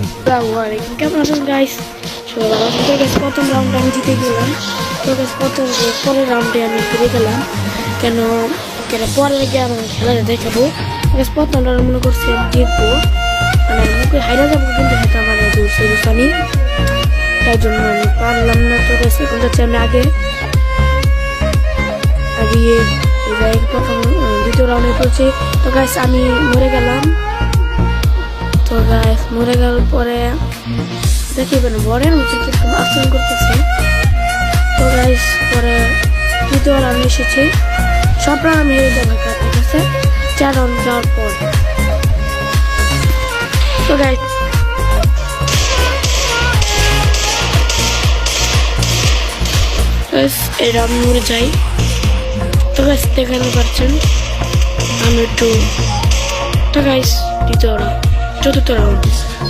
আসসালামু আলাইকুম, কেমন আছেন গাইস? সবাই ভালো আছেন তো? গাইস প্রথম রাউন্ডে আমি জিতে গেলাম। তো গাইস পরের রাউন্ডে আমি হেরে গেলাম। কেন পরে গিয়ে আমি খেলাটা দেখাবো। গাইস প্রথম রাউন্ড মনে করছি আমি জিতবো, মানে মুখে হাইরা যাবো, কিন্তু সেটা আমার দুসানি, তাই জন্য আমি পারলাম না। তো গাইস এখন যাচ্ছি আমি আগে প্রথম দ্বিতীয় রাউন্ডে পড়ছি। তো গাইস আমি মরে গেলাম। তো গাইস মরে গেল পরে দেখি বরের মতো কিরকম আচরণ করতেছে। তো গাইস পরে তৃতীয় রাউন্ড এসেছি, সব রাউন্ড আমি হেরে যাবো। ঠিক আছে, 4 রাউন্ড যাওয়ার পর। তো গাইস এই রাউন্ড মরে যাই। তো গাইস দেখাতে পারছেন আমি একটু। তো গাইস চতুর্থ রাউন্ড